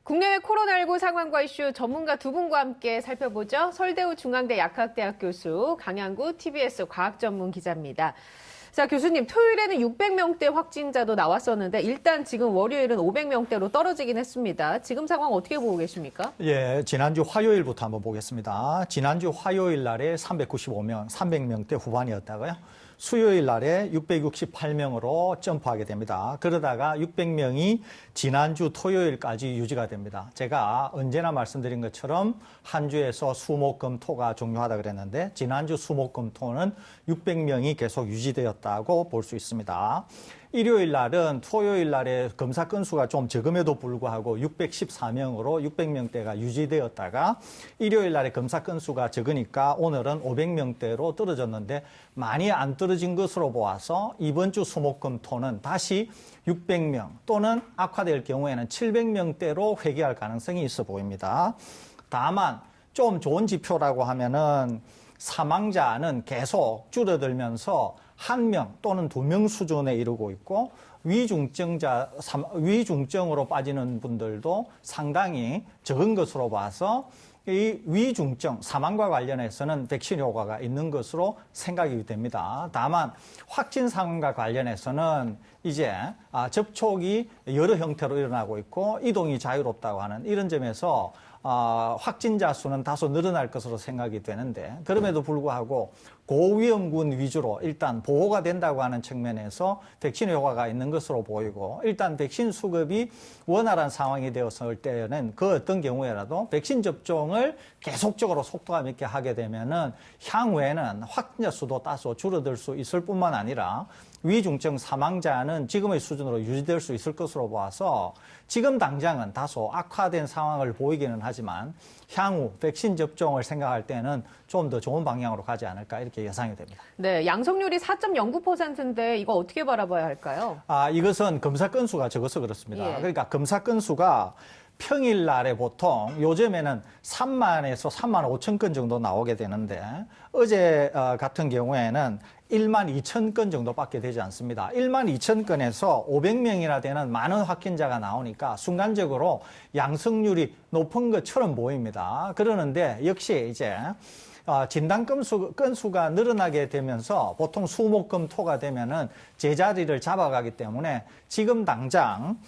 국내외 코로나19 상황과 이슈 전문가 두 분과 함께 살펴보죠. 설대우 중앙대 약학대학 교수, 강양구 TBS 과학전문 기자입니다. 자, 교수님, 토요일에는 600명대 확진자도 나왔었는데 일단 지금 월요일은 500명대로 떨어지긴 했습니다. 지금 상황 어떻게 보고 계십니까? 예, 지난주 화요일부터 한번 보겠습니다. 지난주 화요일 날에 395명, 300명대 후반이었다고요. 수요일 날에 668명으로 점프하게 됩니다. 그러다가 600명이 지난주 토요일까지 유지가 됩니다. 제가 언제나 말씀드린 것처럼 한 주에서 수, 목, 금, 토가 중요하다 그랬는데 지난주 수, 목, 금, 토는 600명이 계속 유지되었다고 볼 수 있습니다. 일요일 날은 토요일 날에 검사 건수가 좀 적음에도 불구하고 614명으로 600명대가 유지되었다가 일요일 날에 검사 건수가 적으니까 오늘은 500명대로 떨어졌는데 많이 안 떨어진 것으로 보아서 이번 주 수목금토는 다시 600명 또는 악화될 경우에는 700명대로 회귀할 가능성이 있어 보입니다. 다만 좀 좋은 지표라고 하면은 사망자는 계속 줄어들면서 1명 또는 2명 수준에 이르고 있고 위중증으로 빠지는 분들도 상당히 적은 것으로 봐서 이 위중증, 사망과 관련해서는 백신 효과가 있는 것으로 생각이 됩니다. 다만 확진 상황과 관련해서는 이제 접촉이 여러 형태로 일어나고 있고 이동이 자유롭다고 하는 이런 점에서 확진자 수는 다소 늘어날 것으로 생각이 되는데 그럼에도 불구하고 고위험군 위주로 일단 보호가 된다고 하는 측면에서 백신 효과가 있는 것으로 보이고 일단 백신 수급이 원활한 상황이 되었을 때는 그 어떤 경우에라도 백신 접종을 계속적으로 속도감 있게 하게 되면은 향후에는 확진자 수도 다소 줄어들 수 있을 뿐만 아니라 위중증 사망자는 지금의 수준으로 유지될 수 있을 것으로 봐서 지금 당장은 다소 악화된 상황을 보이기는 하지만 향후 백신 접종을 생각할 때는 좀 더 좋은 방향으로 가지 않을까 이렇게 예상이 됩니다. 네, 양성률이 4.09%인데 이거 어떻게 바라봐야 할까요? 이것은 검사 건수가 적어서 그렇습니다. 예. 그러니까 검사 건수가 평일 날에 보통 요즘에는 3만에서 3만 5천 건 정도 나오게 되는데 어제 같은 경우에는 1만 2천 건 정도밖에 되지 않습니다. 1만 2천 건에서 500명이나 되는 많은 확진자가 나오니까 순간적으로 양성률이 높은 것처럼 보입니다. 그러는데 역시 이제 진단 건수가 늘어나게 되면서 보통 수, 목, 금, 토가 되면은 제자리를 잡아가기 때문에 지금 당장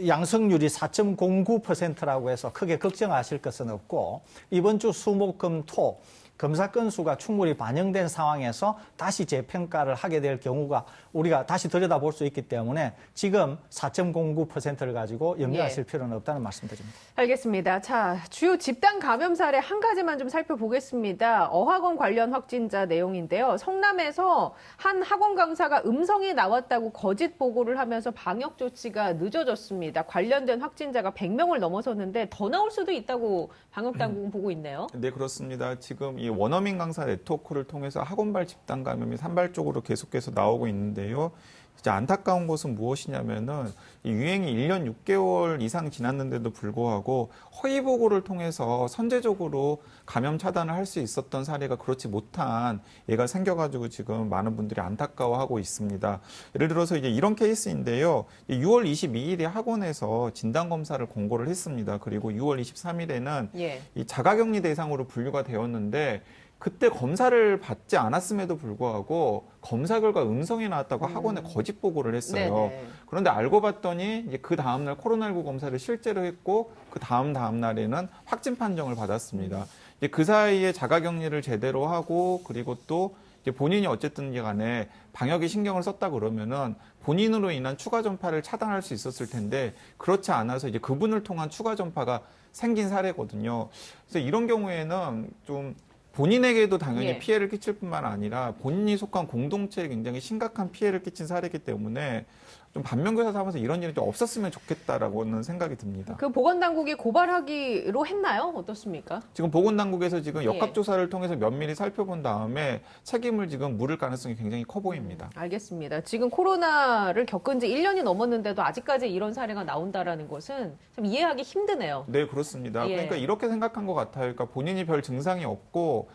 양성률이 4.09%라고 해서 크게 걱정하실 것은 없고 이번 주 수, 목, 금, 토 검사 건수가 충분히 반영된 상황에서 다시 재평가를 하게 될 경우가 우리가 다시 들여다볼 수 있기 때문에 지금 4.09%를 가지고 염려하실 필요는 없다는 말씀드립니다. 알겠습니다. 자, 주요 집단 감염 사례 한 가지만 좀 살펴보겠습니다. 어학원 관련 확진자 내용인데요. 성남에서 한 학원 강사가 음성이 나왔다고 거짓 보고를 하면서 방역 조치가 늦어졌습니다. 관련된 확진자가 100명을 넘어섰는데 더 나올 수도 있다고 방역 당국은 보고 있네요. 네, 그렇습니다. 지금 이 원어민 강사 네트워크를 통해서 학원발 집단 감염이 산발적으로 계속해서 나오고 있는데요. 이제 안타까운 것은 무엇이냐면은 이 유행이 1년 6개월 이상 지났는데도 불구하고 허위 보고를 통해서 선제적으로 감염 차단을 할 수 있었던 사례가 그렇지 못한 예가 생겨가지고 지금 많은 분들이 안타까워하고 있습니다. 예를 들어서 이제 이런 케이스인데요. 6월 22일에 학원에서 진단 검사를 공고를 했습니다. 그리고 6월 23일에는 이 자가격리 대상으로 분류가 되었는데. 그때 검사를 받지 않았음에도 불구하고 검사 결과 음성이 나왔다고 학원에 거짓 보고를 했어요. 네네. 그런데 알고 봤더니 이제 그 다음날 코로나19 검사를 실제로 했고 그 다음 날에는 확진 판정을 받았습니다. 이제 그 사이에 자가격리를 제대로 하고 그리고 또 이제 본인이 어쨌든 간에 방역에 신경을 썼다 그러면은 본인으로 인한 추가 전파를 차단할 수 있었을 텐데 그렇지 않아서 이제 그분을 통한 추가 전파가 생긴 사례거든요. 그래서 이런 경우에는 좀 본인에게도 당연히 피해를 끼칠 뿐만 아니라 본인이 속한 공동체에 굉장히 심각한 피해를 끼친 사례이기 때문에 좀 반면교사 삼아서 이런 일이 좀 없었으면 좋겠다라고는 생각이 듭니다. 그 보건당국이 고발하기로 했나요? 어떻습니까? 지금 보건당국에서 지금 역학조사를 통해서 면밀히 살펴본 다음에 책임을 지금 물을 가능성이 굉장히 커 보입니다. 알겠습니다. 지금 코로나를 겪은 지 1년이 넘었는데도 아직까지 이런 사례가 나온다라는 것은 좀 이해하기 힘드네요. 네, 그렇습니다. 그러니까 이렇게 생각한 것 같아요. 그러니까 본인이 별 증상이 없고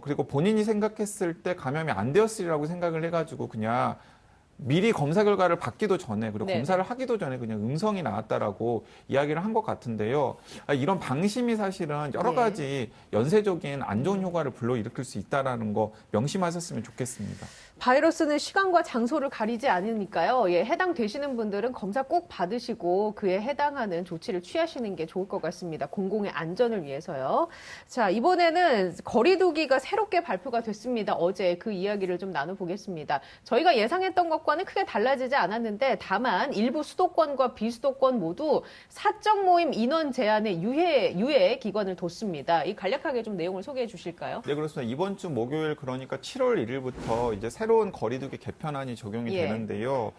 그리고 본인이 생각했을 때 감염이 안 되었으리라고 생각을 해가지고 그냥 미리 검사 결과를 받기도 전에 그리고 네. 검사를 하기도 전에 그냥 음성이 나왔다라고 이야기를 한 것 같은데요. 이런 방심이 사실은 여러 네. 가지 연쇄적인 안 좋은 효과를 불러일으킬 수 있다라는 거 명심하셨으면 좋겠습니다. 바이러스는 시간과 장소를 가리지 않으니까요. 예, 해당되시는 분들은 검사 꼭 받으시고 그에 해당하는 조치를 취하시는 게 좋을 것 같습니다. 공공의 안전을 위해서요. 자, 이번에는 거리두기가 새롭게 발표가 됐습니다. 어제 그 이야기를 좀 나눠보겠습니다. 저희가 예상했던 것과는 크게 달라지지 않았는데 다만 일부 수도권과 비수도권 모두 사적 모임 인원 제한의 유예 기간을 뒀습니다. 이 간략하게 좀 내용을 소개해 주실까요? 네, 그렇습니다. 이번 주 목요일 그러니까 7월 1일부터 이제 새로운 거리두기 개편안이 적용이 예. 되는데요.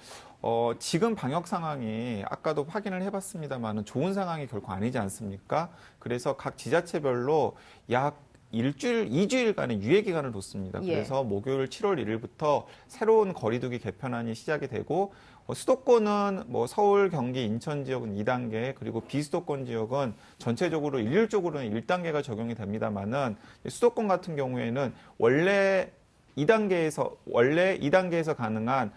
지금 방역 상황이 아까도 확인을 해봤습니다만은 좋은 상황이 결코 아니지 않습니까? 그래서 각 지자체별로 약 일주일, 2주일간의 유예 기간을 뒀습니다. 예. 그래서 목요일 7월 1일부터 새로운 거리두기 개편안이 시작이 되고 수도권은 뭐 서울, 경기, 인천 지역은 2단계, 그리고 비수도권 지역은 전체적으로 일률적으로는 1단계가 적용이 됩니다만은 수도권 같은 경우에는 원래 2단계에서 가능한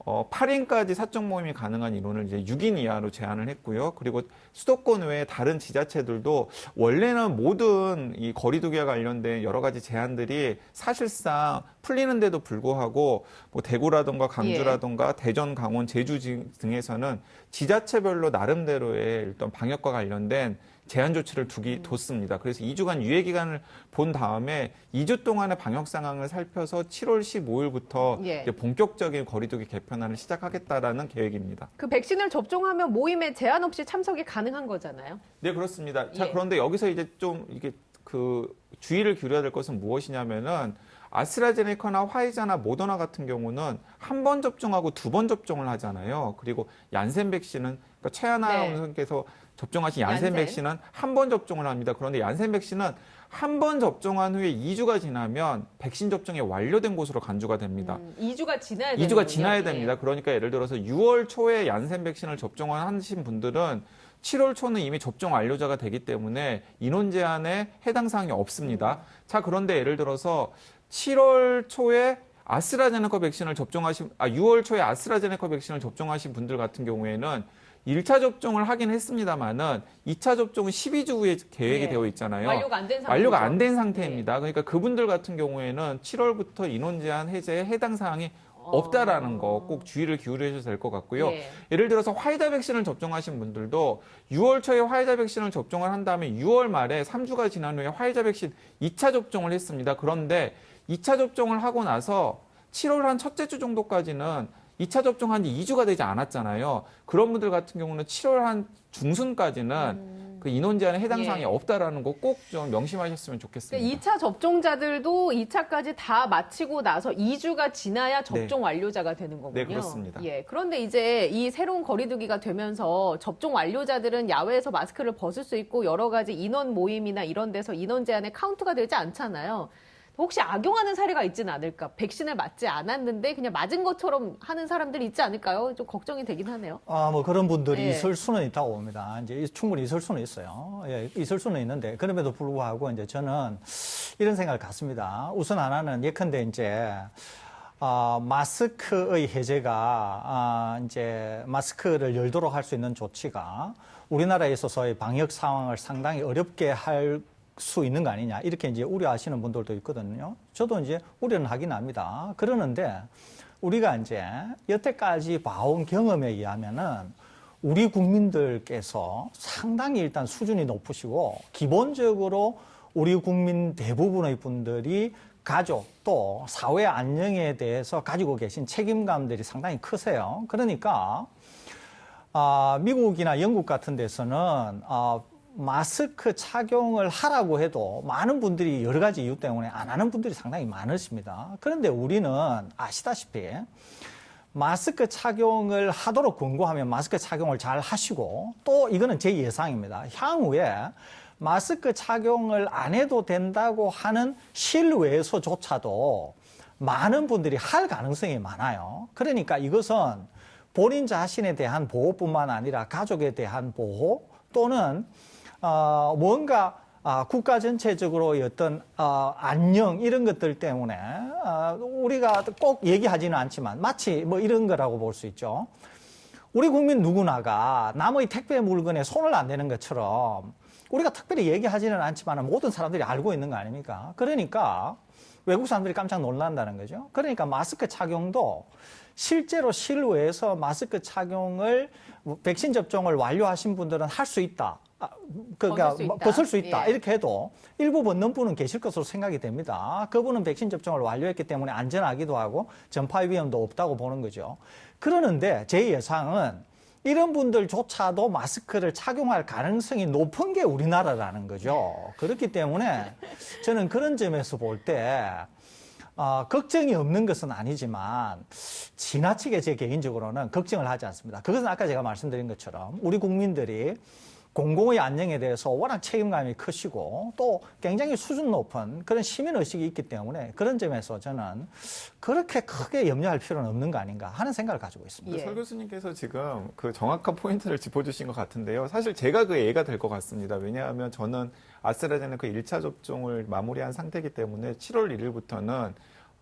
8인까지 사적 모임이 가능한 인원을 이제 6인 이하로 제한을 했고요. 그리고 수도권 외에 다른 지자체들도 원래는 모든 이 거리두기와 관련된 여러 가지 제한들이 사실상 풀리는데도 불구하고 뭐 대구라든가 강주라든가 대전, 강원, 제주 등에서는 지자체별로 나름대로의 일단 방역과 관련된 제한 조치를 뒀습니다. 그래서 2주간 유예 기간을 본 다음에 2주 동안의 방역 상황을 살펴서 7월 15일부터 예. 이제 본격적인 거리두기 개편안을 시작하겠다라는 계획입니다. 그 백신을 접종하면 모임에 제한 없이 참석이 가능한 거잖아요. 네, 그렇습니다. 자, 예. 그런데 여기서 이제 좀 이게 그 주의를 기울여야 될 것은 무엇이냐면은 아스트라제네카나 화이자나 모더나 같은 경우는 한 번 접종하고 2번 접종을 하잖아요. 그리고 얀센 백신은 그러니까 최하나 네. 원장께서 접종하신 얀센 얀센. 백신은 한 번 접종을 합니다. 그런데 얀센 백신은 한 번 접종한 후에 2주가 지나면 백신 접종이 완료된 곳으로 간주가 됩니다. 2주가 지나야 되는군요. 2주가 지나야 예. 됩니다. 그러니까 예를 들어서 6월 초에 얀센 백신을 접종하신 분들은 7월 초는 이미 접종 완료자가 되기 때문에 인원 제한에 해당 사항이 없습니다. 자, 그런데 예를 들어서 7월 초에 6월 초에 아스트라제네카 백신을 접종하신 분들 같은 경우에는 1차 접종을 하긴 했습니다만은 2차 접종은 12주 후에 계획이 예. 되어 있잖아요. 완료가 안 된 상태죠. 완료가 안 된 상태입니다. 그러니까 그분들 같은 경우에는 7월부터 인원 제한 해제에 해당 사항이 없다라는 거 꼭 주의를 기울여 주셔야 될 것 같고요. 예. 예를 들어서 화이자 백신을 접종하신 분들도 6월 초에 화이자 백신을 접종을 한 다음에 6월 말에 3주가 지난 후에 화이자 백신 2차 접종을 했습니다. 그런데 2차 접종을 하고 나서 7월 한 첫째 주 정도까지는 2차 접종한 지 2주가 되지 않았잖아요. 그런 분들 같은 경우는 7월 한 중순까지는 그 인원 제한에 해당 예. 사항이 없다라는 거 꼭 좀 명심하셨으면 좋겠습니다. 그러니까 2차 접종자들도 2차까지 다 마치고 나서 2주가 지나야 접종 완료자가 되는 거군요. 네, 그렇습니다. 예. 그런데 이제 이 새로운 거리두기가 되면서 접종 완료자들은 야외에서 마스크를 벗을 수 있고 여러 가지 인원 모임이나 이런 데서 인원 제한에 카운트가 되지 않잖아요. 혹시 악용하는 사례가 있지는 않을까? 백신을 맞지 않았는데 그냥 맞은 것처럼 하는 사람들이 있지 않을까요? 좀 걱정이 되긴 하네요. 뭐 그런 분들이 예. 있을 수는 있다고 봅니다. 이제 충분히 있을 수는 있어요. 예, 있을 수는 있는데 그럼에도 불구하고 이제 저는 이런 생각을 갖습니다. 우선 하나는 예컨대 이제 마스크의 해제가 이제 마스크를 열도록 할 수 있는 조치가 우리나라에 있어서의 방역 상황을 상당히 어렵게 할 수 있는 거 아니냐 이렇게 이제 우려하시는 분들도 있거든요. 저도 이제 우려는 하긴 합니다. 그러는데 우리가 이제 여태까지 봐온 경험에 의하면은 우리 국민들께서 상당히 일단 수준이 높으시고 기본적으로 우리 국민 대부분의 분들이 가족 또 사회 안녕에 대해서 가지고 계신 책임감들이 상당히 크세요. 그러니까 미국이나 영국 같은 데서는 마스크 착용을 하라고 해도 많은 분들이 여러 가지 이유 때문에 안 하는 분들이 상당히 많으십니다. 그런데 우리는 아시다시피 마스크 착용을 하도록 권고하면 마스크 착용을 잘 하시고 또 이거는 제 예상입니다. 향후에 마스크 착용을 안 해도 된다고 하는 실외에서조차도 많은 분들이 할 가능성이 많아요. 그러니까 이것은 본인 자신에 대한 보호뿐만 아니라 가족에 대한 보호 또는 뭔가 국가 전체적으로의 어떤 안녕 이런 것들 때문에 우리가 꼭 얘기하지는 않지만 마치 뭐 이런 거라고 볼 수 있죠. 우리 국민 누구나가 남의 택배 물건에 손을 안 대는 것처럼 우리가 특별히 얘기하지는 않지만 모든 사람들이 알고 있는 거 아닙니까? 그러니까 외국 사람들이 깜짝 놀란다는 거죠. 그러니까 마스크 착용도 실제로 실외에서 마스크 착용을 백신 접종을 완료하신 분들은 할 수 있다. 그러니까 벗을 수 있다. 예. 이렇게 해도 일부 벗는 분은 계실 것으로 생각이 됩니다. 그분은 백신 접종을 완료했기 때문에 안전하기도 하고 전파 위험도 없다고 보는 거죠. 그러는데 제 예상은 이런 분들조차도 마스크를 착용할 가능성이 높은 게 우리나라라는 거죠. 그렇기 때문에 저는 그런 점에서 볼 때 걱정이 없는 것은 아니지만 지나치게 제 개인적으로는 걱정을 하지 않습니다. 그것은 아까 제가 말씀드린 것처럼 우리 국민들이 공공의 안녕에 대해서 워낙 책임감이 크시고 또 굉장히 수준 높은 그런 시민의식이 있기 때문에 그런 점에서 저는 그렇게 크게 염려할 필요는 없는 거 아닌가 하는 생각을 가지고 있습니다. 예. 설 교수님께서 지금 그 정확한 포인트를 짚어주신 것 같은데요. 사실 제가 그 예가 될 것 같습니다. 왜냐하면 저는 아스트라제네카 1차 접종을 마무리한 상태이기 때문에 7월 1일부터는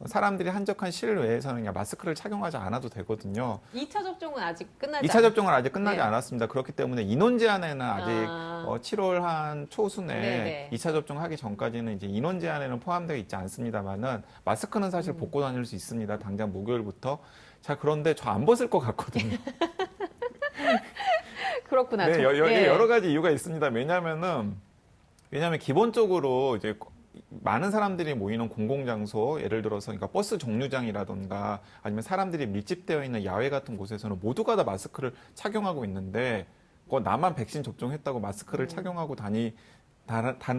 사람들이 한적한 실외에서는 그냥 마스크를 착용하지 않아도 되거든요. 2차 접종은 아직 끝나지 2차 접종은 아직 끝나지 네. 않았습니다. 그렇기 때문에 인원 제한에는 아직 아. 7월 한 초순에 네네. 2차 접종하기 전까지는 이제 인원 제한에는 포함되어 있지 않습니다만은 마스크는 사실 벗고 다닐 수 있습니다. 당장 목요일부터. 자, 그런데 저 안 벗을 것 같거든요. 그렇구나. 네, 예. 여러 가지 이유가 있습니다. 왜냐하면 기본적으로 이제 많은 사람들이 모이는 공공장소, 예를 들어서 그러니까 버스 정류장이라던가 아니면 사람들이 밀집되어 있는 야외 같은 곳에서는 모두가 다 마스크를 착용하고 있는데 나만 백신 접종했다고 마스크를 착용하고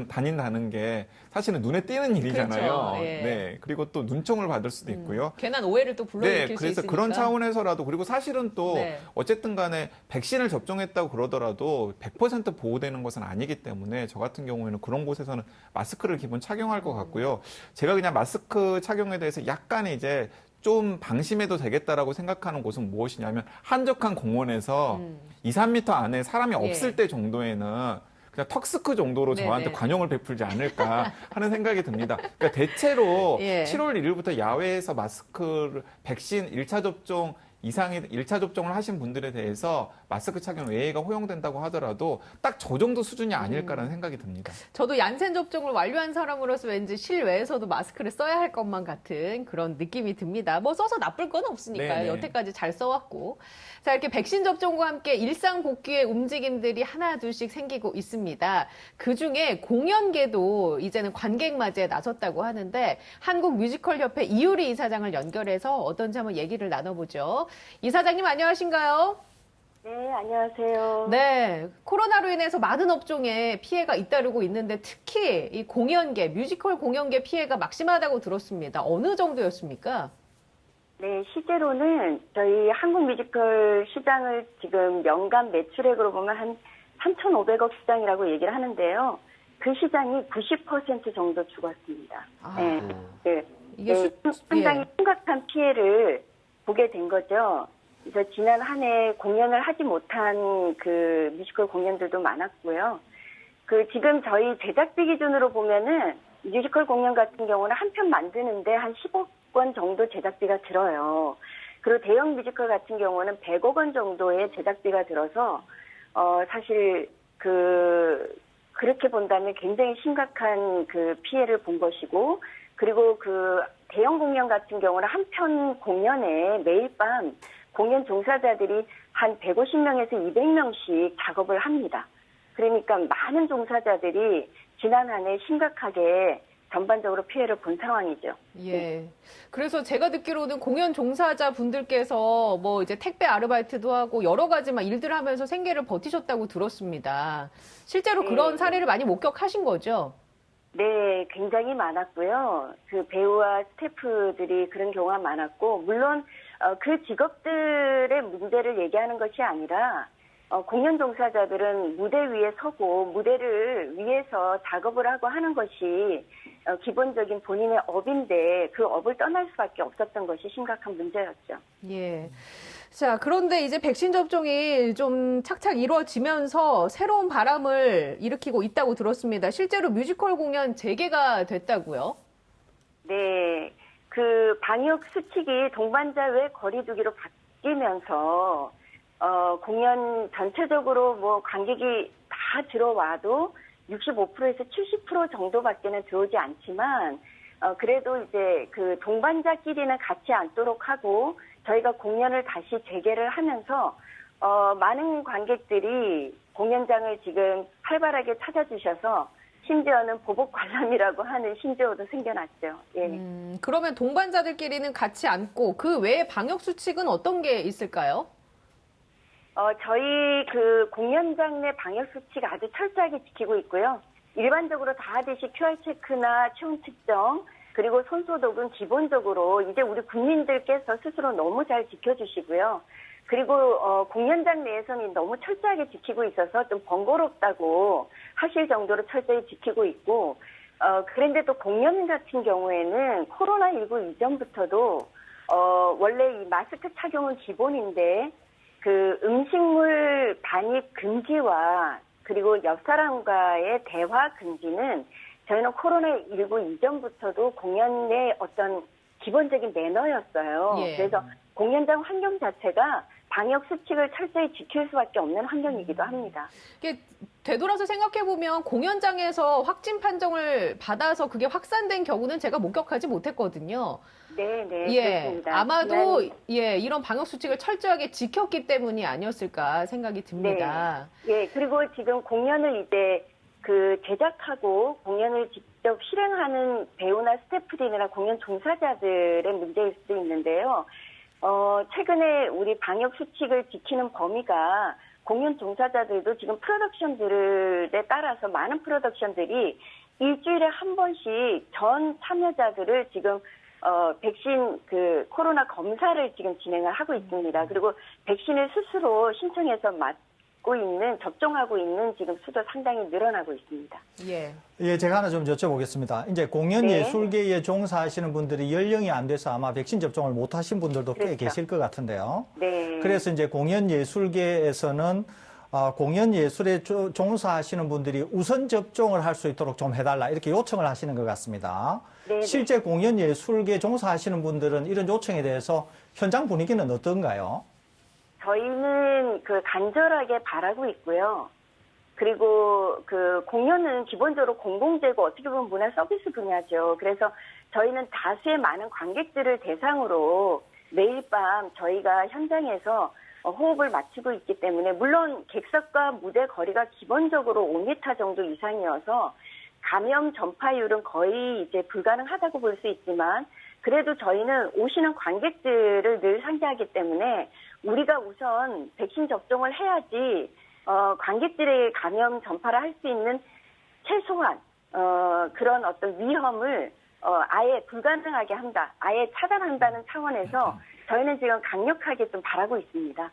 다닌다는 게 사실은 눈에 띄는 일이잖아요. 그렇죠. 예. 네. 그리고 또 눈총을 받을 수도 있고요. 괜한 오해를 또 불러일으킬 네, 수 그래서 있으니까. 그런 차원에서라도 그리고 사실은 또 네. 어쨌든 간에 백신을 접종했다고 그러더라도 100% 보호되는 것은 아니기 때문에 저 같은 경우에는 그런 곳에서는 마스크를 기본 착용할 것 같고요. 제가 그냥 마스크 착용에 대해서 약간 이제 좀 방심해도 되겠다라고 생각하는 곳은 무엇이냐면 한적한 공원에서 2, 3m 안에 사람이 없을 예. 때 정도에는 그냥 턱스크 정도로 네네. 저한테 관용을 베풀지 않을까 하는 생각이 듭니다. 그러니까 대체로 예. 7월 1일부터 야외에서 마스크를 백신 1차 접종 이상의 1차 접종을 하신 분들에 대해서 마스크 착용 외에가 허용된다고 하더라도 딱 저 정도 수준이 아닐까라는 생각이 듭니다. 저도 얀센 접종을 완료한 사람으로서 왠지 실외에서도 마스크를 써야 할 것만 같은 그런 느낌이 듭니다. 뭐 써서 나쁠 건 없으니까요. 네네. 여태까지 잘 써왔고. 자, 이렇게 백신 접종과 함께 일상 복귀의 움직임들이 하나 둘씩 생기고 있습니다. 그중에 공연계도 이제는 관객 맞이에 나섰다고 하는데 한국뮤지컬협회 이유리 이사장을 연결해서 어떤지 한번 얘기를 나눠보죠. 이사장님 안녕하신가요? 네, 안녕하세요. 네, 코로나로 인해서 많은 업종에 피해가 잇따르고 있는데 특히 이 공연계, 뮤지컬 공연계 피해가 막심하다고 들었습니다. 어느 정도였습니까? 네, 실제로는 저희 한국 뮤지컬 시장을 지금 연간 매출액으로 보면 한 3,500억 시장이라고 얘기를 하는데요. 그 시장이 90% 정도 죽었습니다. 아, 네, 네, 이게 상당히 예. 심각한 피해를 보게 된 거죠. 그래서 지난 한 해 공연을 하지 못한 그 뮤지컬 공연들도 많았고요. 그 지금 저희 제작비 기준으로 보면은 뮤지컬 공연 같은 경우는 한 편 만드는데 한 10억 원 정도 제작비가 들어요. 그리고 대형 뮤지컬 같은 경우는 100억 원 정도의 제작비가 들어서 사실 그렇게 본다면 굉장히 심각한 그 피해를 본 것이고, 그리고 그 대형 공연 같은 경우는 한 편 공연에 매일 밤 공연 종사자들이 한 150명에서 200명씩 작업을 합니다. 그러니까 많은 종사자들이 지난 한 해 심각하게 전반적으로 피해를 본 상황이죠. 예. 그래서 제가 듣기로는 공연 종사자 분들께서 뭐 이제 택배 아르바이트도 하고 여러 가지 막 일들 하면서 생계를 버티셨다고 들었습니다. 실제로 그런 사례를 많이 목격하신 거죠? 네, 굉장히 많았고요. 그 배우와 스태프들이 그런 경우가 많았고, 물론 그 직업들의 문제를 얘기하는 것이 아니라 공연 종사자들은 무대 위에 서고 무대를 위해서 작업을 하고 하는 것이 기본적인 본인의 업인데 그 업을 떠날 수밖에 없었던 것이 심각한 문제였죠. 예. 자, 그런데 이제 백신 접종이 좀 착착 이루어지면서 새로운 바람을 일으키고 있다고 들었습니다. 실제로 뮤지컬 공연 재개가 됐다고요? 네, 그 방역 수칙이 동반자 외 거리 두기로 바뀌면서 공연 전체적으로 뭐 관객이 다 들어와도 65%에서 70% 정도밖에는 들어오지 않지만 그래도 이제 그 동반자끼리는 같이 앉도록 하고 저희가 공연을 다시 재개를 하면서 많은 관객들이 공연장을 지금 활발하게 찾아주셔서 심지어는 보복 관람이라고 하는 신조어도 생겨났죠. 예. 그러면 동반자들끼리는 같이 앉고 그 외에 방역 수칙은 어떤 게 있을까요? 저희 그 공연장 내 방역 수칙 아주 철저하게 지키고 있고요. 일반적으로 다 하듯이 QR 체크나 체온 측정 그리고 손소독은 기본적으로 이제 우리 국민들께서 스스로 너무 잘 지켜주시고요. 그리고 공연장 내에서는 너무 철저하게 지키고 있어서 좀 번거롭다고 하실 정도로 철저히 지키고 있고 그런데 또 공연 같은 경우에는 코로나19 이전부터도 원래 이 마스크 착용은 기본인데 그 음식물 반입 금지와 그리고 옆 사람과의 대화 금지는 저희는 코로나19 이전부터도 공연의 어떤 기본적인 매너였어요. 예. 그래서 공연장 환경 자체가 방역 수칙을 철저히 지킬 수밖에 없는 환경이기도 합니다. 이게 되돌아서 생각해보면 공연장에서 확진 판정을 받아서 그게 확산된 경우는 제가 목격하지 못했거든요. 네, 예, 그렇습니다. 아마도 이런 방역 수칙을 철저하게 지켰기 때문이 아니었을까 생각이 듭니다. 네, 예, 그리고 지금 공연을 이제 그 제작하고 공연을 직접 실행하는 배우나 스태프들이나 공연 종사자들의 문제일 수도 있는데요. 최근에 우리 방역 수칙을 지키는 범위가 공연 종사자들도 지금 프로덕션들에 따라서 많은 프로덕션들이 일주일에 한 번씩 전 참여자들을 지금 백신 그 코로나 검사를 지금 진행을 하고 있습니다. 그리고 백신을 스스로 신청해서 맞고 있는 접종하고 있는 지금 수도 상당히 늘어나고 있습니다. 예. 예, 제가 하나 좀 여쭤보겠습니다. 이제 공연 네. 예술계에 종사하시는 분들이 연령이 안 돼서 아마 백신 접종을 못 하신 분들도 꽤 그렇죠. 계실 것 같은데요. 네. 그래서 이제 공연 예술계에서는 공연 예술에 종사하시는 분들이 우선 접종을 할 수 있도록 좀 해달라 이렇게 요청을 하시는 것 같습니다. 네네. 실제 공연 예술계 종사하시는 분들은 이런 요청에 대해서 현장 분위기는 어떤가요? 저희는 그 간절하게 바라고 있고요. 그리고 그 공연은 기본적으로 공공재고 어떻게 보면 문화 서비스 분야죠. 그래서 저희는 다수의 많은 관객들을 대상으로 매일 밤 저희가 현장에서 호흡을 맞추고 있기 때문에 물론 객석과 무대 거리가 기본적으로 5m 정도 이상이어서 감염 전파율은 거의 이제 불가능하다고 볼 수 있지만 그래도 저희는 오시는 관객들을 늘 상대하기 때문에 우리가 우선 백신 접종을 해야지 관객들의 감염 전파를 할 수 있는 최소한 그런 어떤 위험을 아예 불가능하게 한다, 아예 차단한다는 차원에서 저희는 지금 강력하게 좀 바라고 있습니다.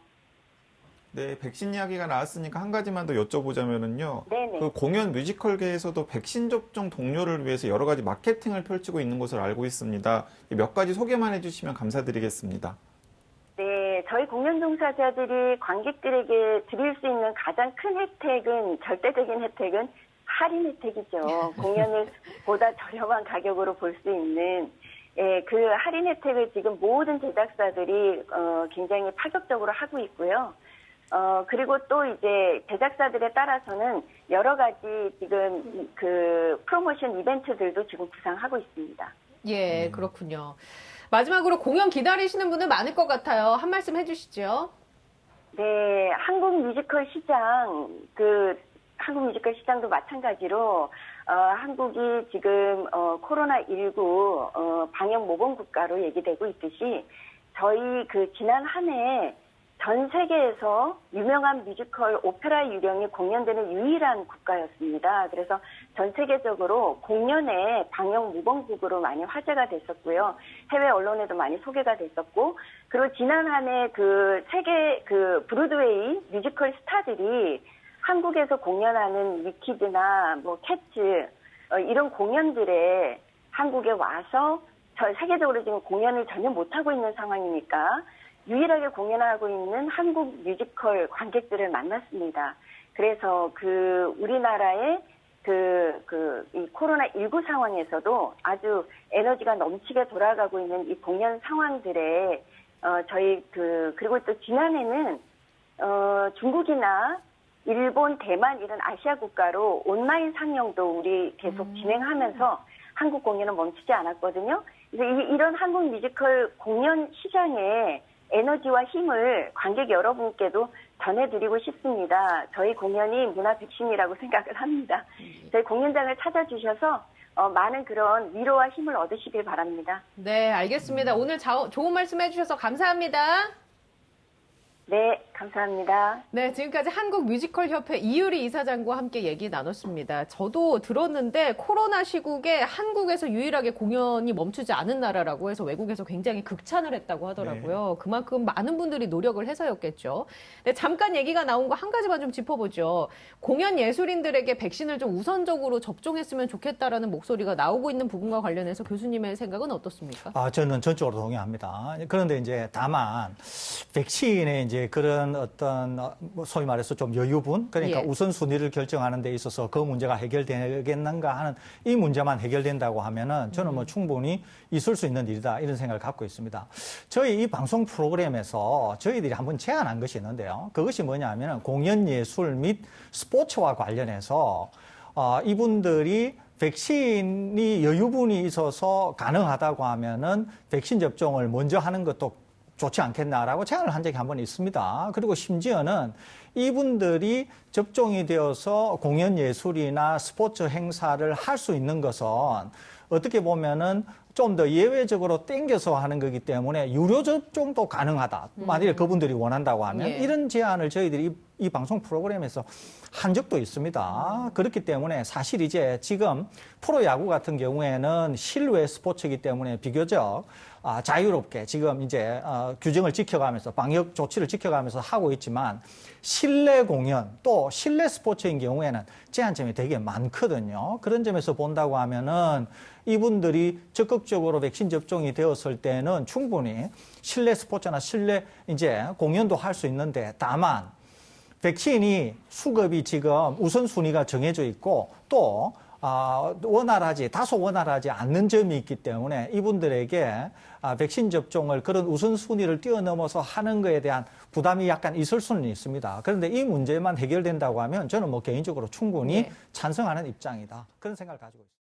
네, 백신 이야기가 나왔으니까 한 가지만 더 여쭤보자면은요. 네네. 그 공연 뮤지컬계에서도 백신 접종 동료를 위해서 여러 가지 마케팅을 펼치고 있는 것으로 알고 있습니다. 몇 가지 소개만 해주시면 감사드리겠습니다. 네, 저희 공연 종사자들이 관객들에게 드릴 수 있는 가장 큰 혜택은 절대적인 혜택은 할인 혜택이죠. 공연을 보다 저렴한 가격으로 볼 수 있는 그 할인 혜택을 지금 모든 제작사들이 굉장히 파격적으로 하고 있고요. 그리고 또 이제 제작사들에 따라서는 여러 가지 지금 그 프로모션 이벤트들도 지금 구상하고 있습니다. 예, 그렇군요. 마지막으로 공연 기다리시는 분들 많을 것 같아요. 한 말씀 해주시죠. 네, 한국 뮤지컬 시장도 마찬가지로 한국이 지금 코로나19 방역 모범 국가로 얘기되고 있듯이 저희 그 지난 한 해 전 세계에서 유명한 뮤지컬 오페라 유령이 공연되는 유일한 국가였습니다. 그래서 전 세계적으로 공연의 방역 모범국으로 많이 화제가 됐었고요. 해외 언론에도 많이 소개가 됐었고, 그리고 지난 한 해 그 세계 그 브로드웨이 뮤지컬 스타들이 한국에서 공연하는 위키드나 뭐 캐츠 이런 공연들에 한국에 와서 세계적으로 지금 공연을 전혀 못하고 있는 상황이니까 유일하게 공연하고 있는 한국 뮤지컬 관객들을 만났습니다. 그래서 우리나라의 이 코로나19 상황에서도 아주 에너지가 넘치게 돌아가고 있는 이 공연 상황들에, 그리고 또 지난해는, 중국이나 일본, 대만 이런 아시아 국가로 온라인 상영도 우리 계속 진행하면서 한국 공연은 멈추지 않았거든요. 그래서 이런 한국 뮤지컬 공연 시장에 에너지와 힘을 관객 여러분께도 전해드리고 싶습니다. 저희 공연이 문화 백신이라고 생각을 합니다. 저희 공연장을 찾아주셔서 많은 그런 위로와 힘을 얻으시길 바랍니다. 네, 알겠습니다. 오늘 좋은 말씀 해주셔서 감사합니다. 네, 감사합니다. 네, 지금까지 한국뮤지컬협회 이유리 이사장과 함께 얘기 나눴습니다. 저도 들었는데 코로나 시국에 한국에서 유일하게 공연이 멈추지 않은 나라라고 해서 외국에서 굉장히 극찬을 했다고 하더라고요. 그만큼 많은 분들이 노력을 해서였겠죠. 네, 잠깐 얘기가 나온 거 한 가지만 좀 짚어보죠. 공연 예술인들에게 백신을 좀 우선적으로 접종했으면 좋겠다라는 목소리가 나오고 있는 부분과 관련해서 교수님의 생각은 어떻습니까? 저는 전적으로 동의합니다. 그런데 이제 다만 백신에 이제 그런 어떤 소위 말해서 좀 여유분, 그러니까 예. 우선순위를 결정하는 데 있어서 그 문제가 해결되겠는가 하는 이 문제만 해결된다고 하면은 저는 뭐 충분히 있을 수 있는 일이다 이런 생각을 갖고 있습니다. 저희 이 방송 프로그램에서 저희들이 한번 제안한 것이 있는데요. 그것이 뭐냐면은 공연 예술 및 스포츠와 관련해서 이분들이 백신이 여유분이 있어서 가능하다고 하면은 백신 접종을 먼저 하는 것도 좋지 않겠나라고 제안을 한 적이 한 번 있습니다. 그리고 심지어는 이분들이 접종이 되어서 공연 예술이나 스포츠 행사를 할 수 있는 것은 어떻게 보면은 좀 더 예외적으로 땡겨서 하는 거기 때문에 유료 접종도 가능하다. 만약에 그분들이 원한다고 하면 예. 이런 제안을 저희들이 이 방송 프로그램에서 한 적도 있습니다. 그렇기 때문에 사실 이제 지금 프로야구 같은 경우에는 실외 스포츠이기 때문에 비교적 자유롭게 지금 이제 규정을 지켜가면서 방역 조치를 지켜가면서 하고 있지만 실내 공연 또 실내 스포츠인 경우에는 제한점이 되게 많거든요. 그런 점에서 본다고 하면은 이분들이 적극적으로 백신 접종이 되었을 때는 충분히 실내 스포츠나 실내 이제 공연도 할 수 있는데 다만 백신이 수급이 지금 우선순위가 정해져 있고 또 다소 원활하지 않는 점이 있기 때문에 이분들에게 백신 접종을 그런 우선순위를 뛰어넘어서 하는 것에 대한 부담이 약간 있을 수는 있습니다. 그런데 이 문제만 해결된다고 하면 저는 뭐 개인적으로 충분히 네. 찬성하는 입장이다. 그런 생각을 가지고 있습니다.